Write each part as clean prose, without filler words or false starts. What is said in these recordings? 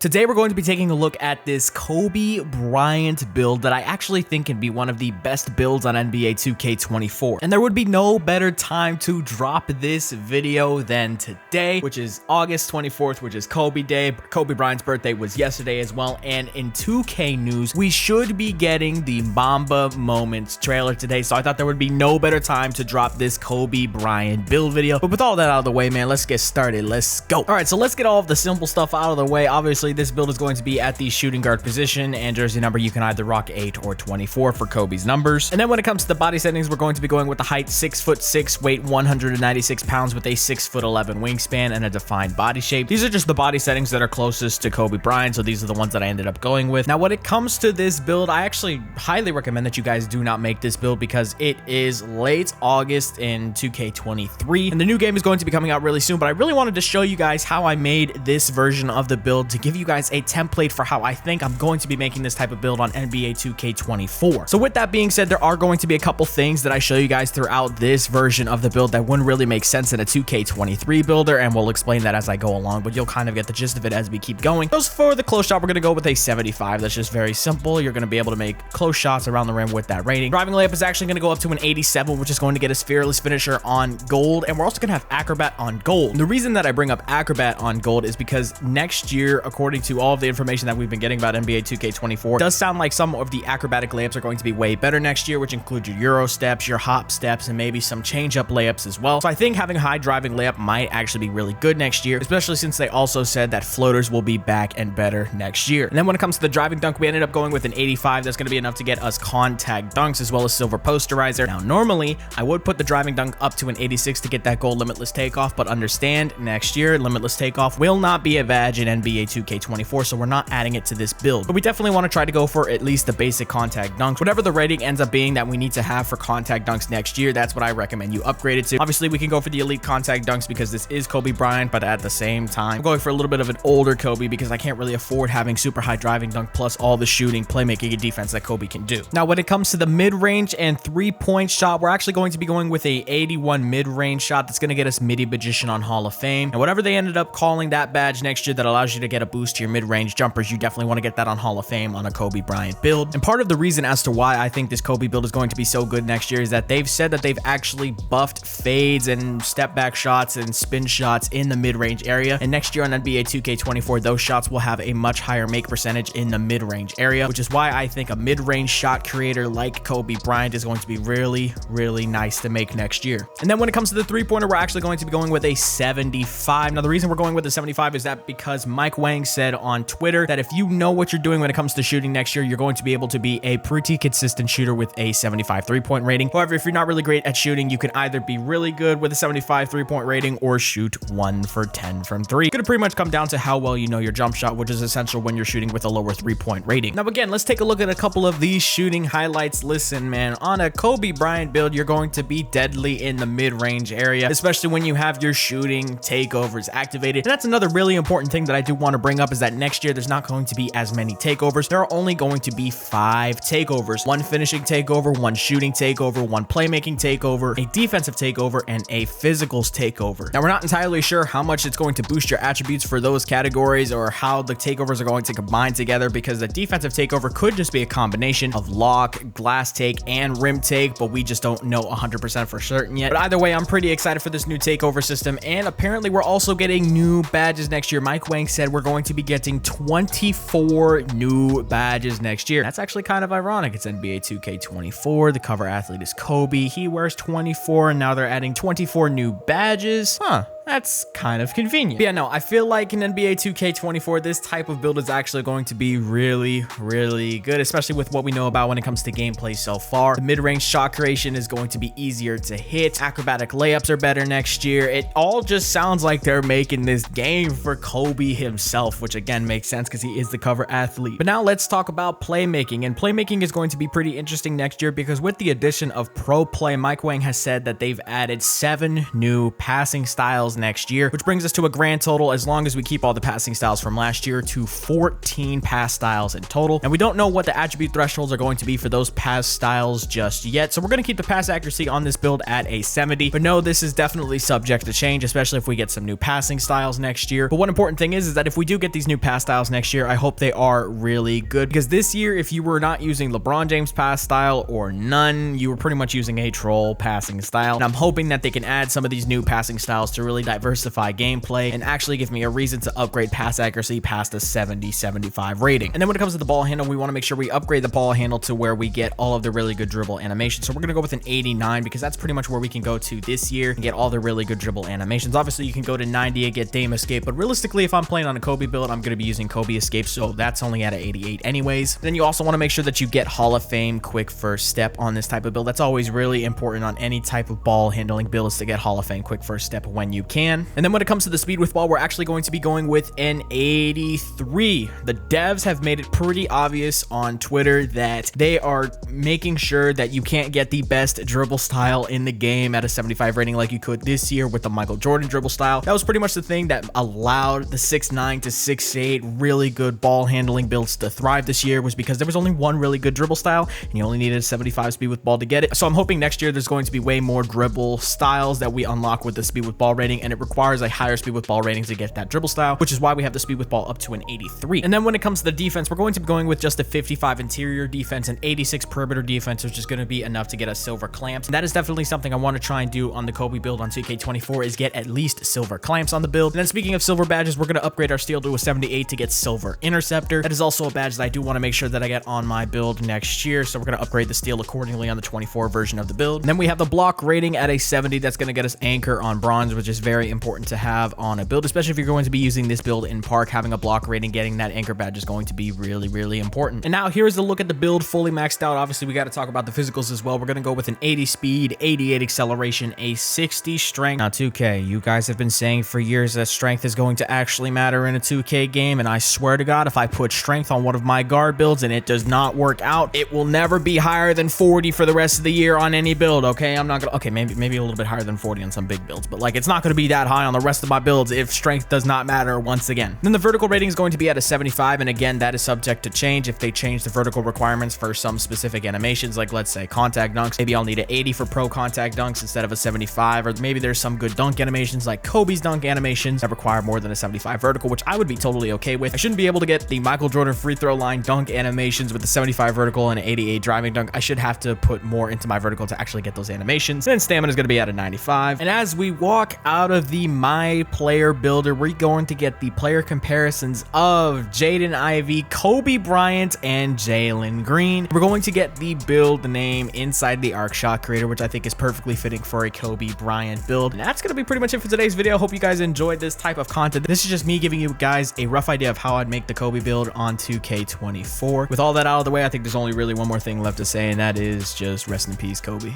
Today we're going to be taking a look at this Kobe Bryant build that I actually think can be one of the best builds on NBA 2K24. And there would be no better time to drop this video than today, which is August 24th, which is Kobe Day. Kobe Bryant's birthday was yesterday as well. And in 2K news, we should be getting the Mamba Moments trailer today. So I thought there would be no better time to drop this Kobe Bryant build video. But with all that out of the way, man, let's get started. Let's go. All right, so let's get all of the simple stuff out of the way. Obviously, this build is going to be at the shooting guard position, and jersey number you can either rock 8 or 24 for Kobe's numbers. And then when it comes to the body settings, we're going to be going with the height 6'6", weight 196 pounds with a 6'11" wingspan and a defined body shape. These are just the body settings that are closest to Kobe Bryant, so these are the ones that I ended up going with. Now when it comes to this build, I actually highly recommend that you guys do not make this build because it is late August in 2K23 and the new game is going to be coming out really soon. But I really wanted to show you guys how I made this version of the build to give you guys a template for how I think I'm going to be making this type of build on NBA 2K24. So with that being said, there are going to be a couple things that I show you guys throughout this version of the build that wouldn't really make sense in a 2K23 builder, and we'll explain that as I go along, but you'll kind of get the gist of it as we keep going. Those for the close shot, we're going to go with a 75. That's just very simple. You're going to be able to make close shots around the rim with that rating. Driving layup is actually going to go up to an 87, which is going to get us fearless finisher on gold, and we're also going to have acrobat on gold. And the reason that I bring up acrobat on gold is because next year, according to all of the information that we've been getting about NBA 2K24, does sound like some of the acrobatic layups are going to be way better next year, which include your Euro steps, your hop steps, and maybe some change-up layups as well. So I think having a high driving layup might actually be really good next year, especially since they also said that floaters will be back and better next year. And then when it comes to the driving dunk, we ended up going with an 85. That's going to be enough to get us contact dunks as well as silver posterizer. Now, normally I would put the driving dunk up to an 86 to get that gold limitless takeoff, but understand next year, limitless takeoff will not be a badge in NBA 2K24, so we're not adding it to this build. But we definitely want to try to go for at least the basic contact dunks. Whatever the rating ends up being that we need to have for contact dunks next year, that's what I recommend you upgrade it to. Obviously, we can go for the elite contact dunks because this is Kobe Bryant, but at the same time, I'm going for a little bit of an older Kobe because I can't really afford having super high driving dunk plus all the shooting, playmaking, and defense that Kobe can do. Now, when it comes to the mid-range and three-point shot, we're actually going to be going with a 81 mid-range shot that's going to get us Midi Magician on Hall of Fame. And whatever they ended up calling that badge next year that allows you to get a boost to your mid-range jumpers, you definitely want to get that on Hall of Fame on a Kobe Bryant build. And part of the reason as to why I think this Kobe build is going to be so good next year is that they've said that they've actually buffed fades and step back shots and spin shots in the mid-range area. And next year on NBA 2K24, those shots will have a much higher make percentage in the mid-range area, which is why I think a mid-range shot creator like Kobe Bryant is going to be really, really nice to make next year. And then when it comes to the three-pointer, we're actually going to be going with a 75. Now, the reason we're going with a 75 is that because Mike Wang said on Twitter that if you know what you're doing when it comes to shooting next year, you're going to be able to be a pretty consistent shooter with a 75 three-point rating. However, if you're not really great at shooting, you can either be really good with a 75 three-point rating or shoot 1 for 10 from 3. It's going to pretty much come down to how well you know your jump shot, which is essential when you're shooting with a lower three-point rating. Now, again, let's take a look at a couple of these shooting highlights. Listen, man, on a Kobe Bryant build, you're going to be deadly in the mid-range area, especially when you have your shooting takeovers activated. And that's another really important thing that I do want to bring up is that next year, there's not going to be as many takeovers. There are only going to be 5 takeovers: 1 finishing takeover, 1 shooting takeover, 1 playmaking takeover, a defensive takeover, and a physicals takeover. Now, we're not entirely sure how much it's going to boost your attributes for those categories or how the takeovers are going to combine together, because the defensive takeover could just be a combination of lock, glass take, and rim take, but we just don't know 100% for certain yet. But either way, I'm pretty excited for this new takeover system, and apparently we're also getting new badges next year. Mike Wang said we're going to be getting 24 new badges next year. That's actually kind of ironic. It's NBA 2K24. The cover athlete is Kobe. He wears 24, and now they're adding 24 new badges. That's kind of convenient. But yeah, no, I feel like in NBA 2K24, this type of build is actually going to be really, really good, especially with what we know about when it comes to gameplay so far. The mid-range shot creation is going to be easier to hit. Acrobatic layups are better next year. It all just sounds like they're making this game for Kobe himself, which again makes sense because he is the cover athlete. But now let's talk about playmaking. And playmaking is going to be pretty interesting next year because with the addition of Pro Play, Mike Wang has said that they've added 7 new passing styles next year, which brings us to a grand total, as long as we keep all the passing styles from last year, to 14 pass styles in total. And we don't know what the attribute thresholds are going to be for those pass styles just yet, so we're going to keep the pass accuracy on this build at a 70. But no, this is definitely subject to change, especially if we get some new passing styles next year. But one important thing is that if we do get these new pass styles next year, I hope they are really good, because this year, if you were not using LeBron James pass style or none, you were pretty much using a troll passing style. And I'm hoping that they can add some of these new passing styles to really diversify gameplay and actually give me a reason to upgrade pass accuracy past a 70-75 rating. And then when it comes to the ball handle, we want to make sure we upgrade the ball handle to where we get all of the really good dribble animations. So we're going to go with an 89, because that's pretty much where we can go to this year and get all the really good dribble animations. Obviously, you can go to 90 and get Dame Escape, but realistically, if I'm playing on a Kobe build, I'm going to be using Kobe Escape, so that's only at an 88 anyways. Then you also want to make sure that you get Hall of Fame quick first step on this type of build. That's always really important on any type of ball handling build, is to get Hall of Fame quick first step when you can. And then when it comes to the speed with ball, we're actually going to be going with an 83. The devs have made it pretty obvious on Twitter that they are making sure that you can't get the best dribble style in the game at a 75 rating like you could this year with the Michael Jordan dribble style. That was pretty much the thing that allowed the 6'9 to 6'8 really good ball handling builds to thrive this year, was because there was only one really good dribble style and you only needed a 75 speed with ball to get it. So I'm hoping next year there's going to be way more dribble styles that we unlock with the speed with ball rating, and it requires a higher speed with ball rating to get that dribble style, which is why we have the speed with ball up to an 83. And then when it comes to the defense, we're going to be going with just a 55 interior defense and 86 perimeter defense, which is going to be enough to get us silver clamps. And that is definitely something I want to try and do on the Kobe build on 2K24, is get at least silver clamps on the build. And then speaking of silver badges, we're going to upgrade our steel to a 78 to get silver interceptor. That is also a badge that I do want to make sure that I get on my build next year, so we're going to upgrade the steel accordingly on the 24 version of the build. And then we have the block rating at a 70. That's going to get us anchor on bronze, which is very important to have on a build, especially if you're going to be using this build in park. Having a block rating, getting that anchor badge is going to be really important. And now here's the look at the build fully maxed out. Obviously, we got to talk about the physicals as well. We're going to go with an 80 speed, 88 acceleration, a 60 strength. Now 2K, you guys have been saying for years that strength is going to actually matter in a 2K game, and I swear to God, if I put strength on one of my guard builds and it does not work out, it will never be higher than 40 for the rest of the year on any build. Okay, I'm not gonna, okay, maybe a little bit higher than 40 on some big builds, but like, it's not going to be that high on the rest of my builds if strength does not matter once again. Then the vertical rating is going to be at a 75, and again, that is subject to change if they change the vertical requirements for some specific animations, like let's say contact dunks. Maybe I'll need an 80 for pro contact dunks instead of a 75, or maybe there's some good dunk animations like Kobe's dunk animations that require more than a 75 vertical, which I would be totally okay with. I shouldn't be able to get the Michael Jordan free throw line dunk animations with the 75 vertical and an 88 driving dunk. I should have to put more into my vertical to actually get those animations. Then stamina is going to be at a 95. And as we walk out of the My Player Builder, we're going to get the player comparisons of Jaden Ivey, Kobe Bryant, and Jalen Green. We're going to get the build name inside the Arc Shot Creator, which I think is perfectly fitting for a Kobe Bryant build. And that's going to be pretty much it for today's video. Hope you guys enjoyed this type of content. This is just me giving you guys a rough idea of how I'd make the Kobe build on 2K24. With all that out of the way, I think there's only really one more thing left to say, and that is just rest in peace, Kobe.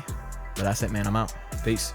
But that's it, man. I'm out. Peace.